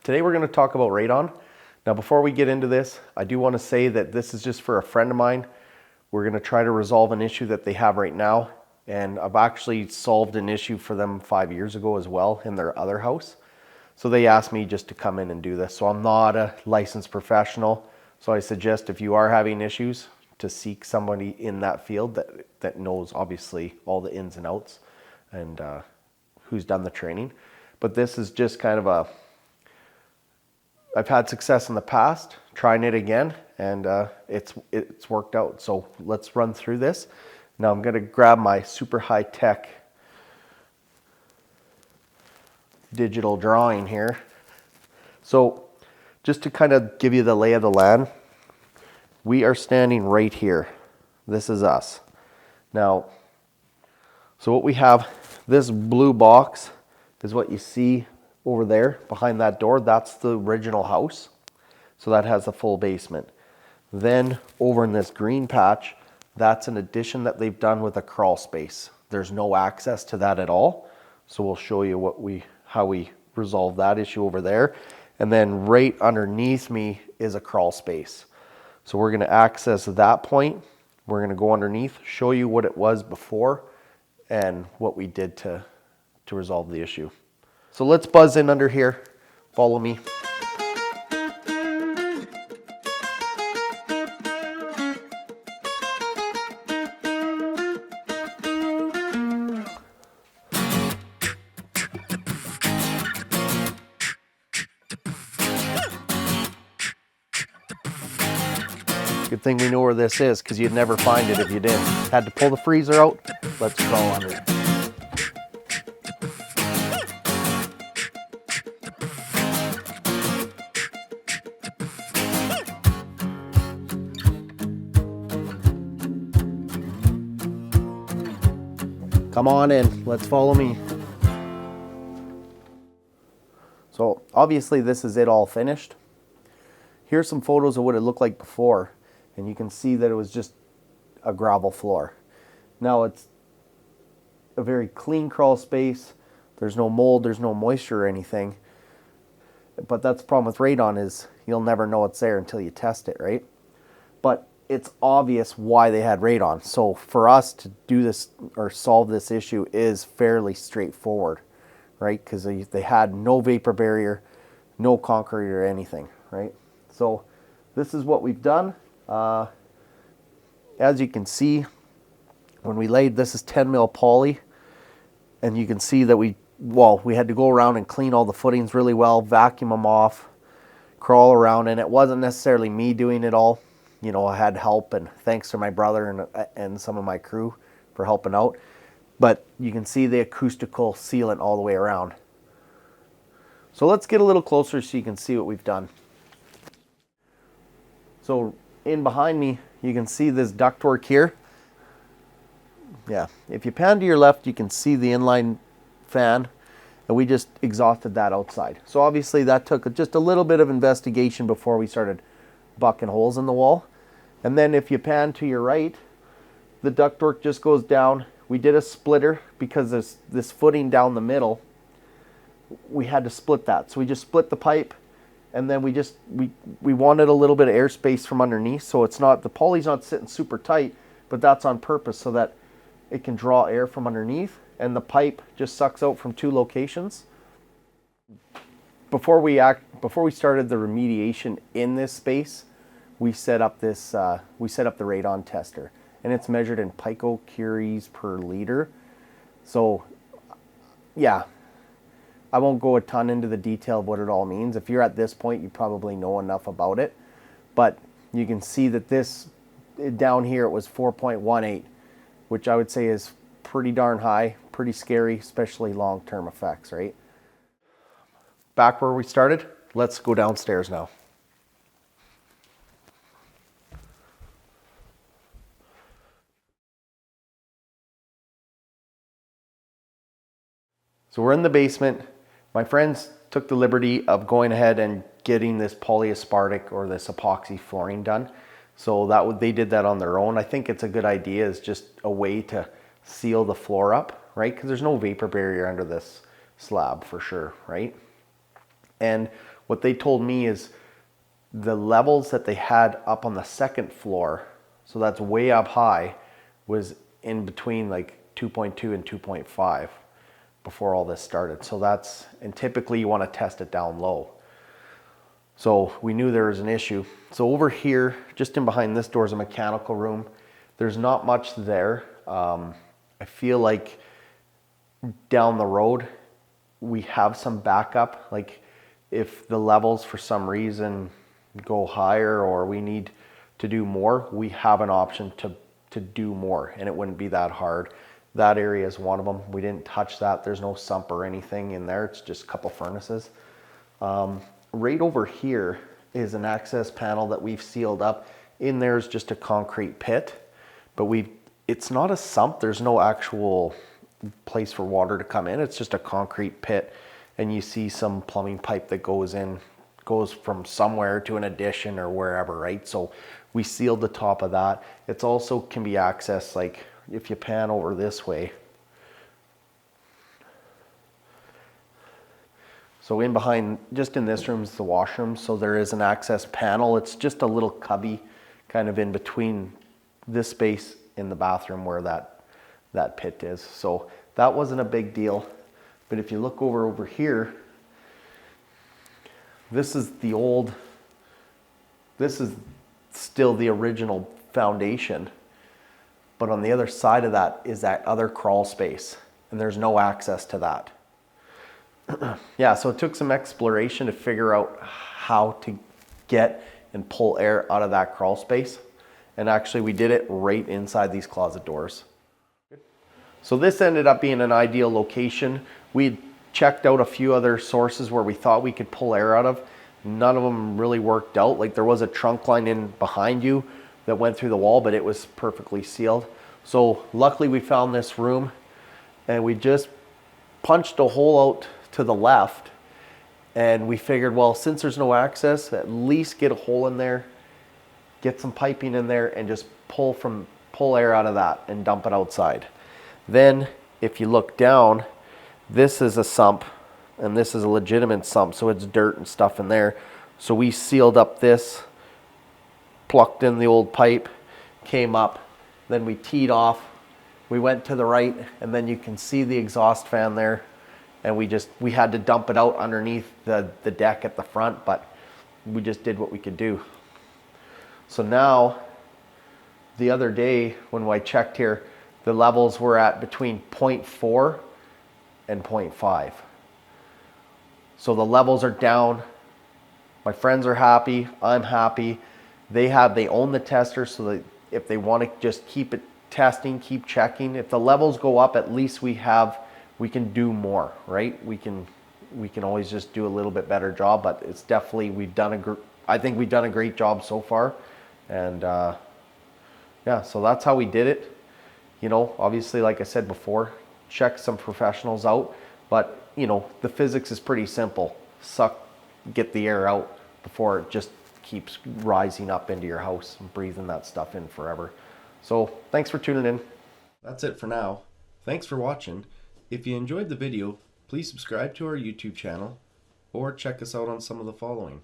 Today we're going to talk about radon. Now before we get into this, I do want to say that this is just for a friend of mine. We're going to try to resolve an issue that they have right now, and I've actually solved an issue for them 5 years ago as well in their other house. So they asked me just to come in and do this. So I'm not a licensed professional, so I suggest if you are having issues to seek somebody in that field that knows obviously all the ins and outs and who's done the training. But this is just kind of I've had success in the past, trying it again, and it's worked out. So let's run through this. Now I'm gonna grab my super high-tech digital drawing here. So just to kind of give you the lay of the land, we are standing right here. This is us. Now, so what we have, this blue box is what you see over there behind that door. That's the original house. So that has the full basement. Then over in this green patch, that's an addition that they've done with a crawl space. There's no access to that at all. So we'll show you how we resolve that issue over there. And then right underneath me is a crawl space. So we're gonna access that point. We're gonna go underneath, show you what it was before and what we did to resolve the issue. So let's buzz in under here. Follow me. Good thing we know where this is, because you'd never find it if you didn't. Had to pull the freezer out. Let's crawl under it. Come on in, let's follow me. So obviously this is it all finished. Here's some photos of what it looked like before, and you can see that it was just a gravel floor. Now it's a very clean crawl space. There's no mold, there's no moisture or anything. But that's the problem with radon, is you'll never know it's there until you test it, right? But it's obvious why they had radon. So for us to do this or solve this issue is fairly straightforward, right? Because they had no vapor barrier, no concrete or anything, right? So this is what we've done. As you can see, when we laid, this is 10 mil poly, and you can see that we had to go around and clean all the footings really well, vacuum them off, crawl around, and it wasn't necessarily me doing it all. You know, I had help, and thanks to my brother and some of my crew for helping out. But you can see the acoustical sealant all the way around. So let's get a little closer so you can see what we've done. So in behind me, you can see this ductwork here. Yeah, if you pan to your left, you can see the inline fan, and we just exhausted that outside. So obviously that took just a little bit of investigation before we started bucking holes in the wall. And then if you pan to your right, the ductwork just goes down. We did a splitter because there's this footing down the middle. We had to split that. So we just split the pipe, and then we wanted a little bit of airspace from underneath, so it's not, the poly's not sitting super tight, but that's on purpose so that it can draw air from underneath, and the pipe just sucks out from two locations. Before we started the remediation in this space, we set up the radon tester, and it's measured in picocuries per liter. So yeah, I won't go a ton into the detail of what it all means. If you're at this point, you probably know enough about it, but you can see that this down here, it was 4.18, which I would say is pretty darn high, pretty scary, especially long-term effects, right? Back where we started, let's go downstairs now. So we're in the basement. My friends took the liberty of going ahead and getting this polyaspartic or this epoxy flooring done. So they did that on their own. I think it's a good idea. It's just a way to seal the floor up, right? Because there's no vapor barrier under this slab for sure, right? And What they told me is the levels that they had up on the second floor, so that's way up high, was in between like 2.2 and 2.5 before all this started. So that's, and typically you want to test it down low. So we knew there was an issue. So over here, just in behind this door is a mechanical room. There's not much there. I feel like down the road, we have some backup. Like if the levels for some reason go higher or we need to do more, we have an option to do more, and it wouldn't be that hard. That area is one of them. We didn't touch that. There's no sump or anything in there. It's just a couple furnaces. Right over here is an access panel that we've sealed up. In there is just a concrete pit, but it's not a sump. There's no actual place for water to come in. It's just a concrete pit, and you see some plumbing pipe that goes from somewhere to an addition or wherever, right? So we sealed the top of that. It's also can be accessed, like if you pan over this way. So in behind, just in this room is the washroom. So there is an access panel. It's just a little cubby kind of in between this space in the bathroom where that pit is. So that wasn't a big deal. But if you look over here, this is still the original foundation. But on the other side of that is that other crawl space, and there's no access to that. Yeah, so it took some exploration to figure out how to get and pull air out of that crawl space. And actually we did it right inside these closet doors. So this ended up being an ideal location. We checked out a few other sources where we thought we could pull air out of. None of them really worked out. Like there was a trunk line in behind you that went through the wall, but it was perfectly sealed. So luckily we found this room, and we just punched a hole out to the left, and we figured, well, since there's no access, at least get a hole in there, get some piping in there, and just pull air out of that and dump it outside. Then if you look down, this is a sump, and this is a legitimate sump, so it's dirt and stuff in there. So we sealed up this, plucked in the old pipe, came up, then we teed off, we went to the right, and then you can see the exhaust fan there. And we had to dump it out underneath the deck at the front, but we just did what we could do. So now, the other day when I checked here, the levels were at between 0.4 and 0.5. So the levels are down. My friends are happy, I'm happy. They own the tester, so that if they want to just keep it testing, keep checking. If the levels go up, at least we can do more, right? We can always just do a little bit better job, but it's definitely, I think we've done a great job so far. And yeah, so that's how we did it. You know, obviously, like I said before, check some professionals out, but you know, the physics is pretty simple. Get the air out before it just keeps rising up into your house and breathing that stuff in forever. So thanks for tuning in. That's it for now. Thanks for watching. If you enjoyed the video, please subscribe to our YouTube channel or check us out on some of the following.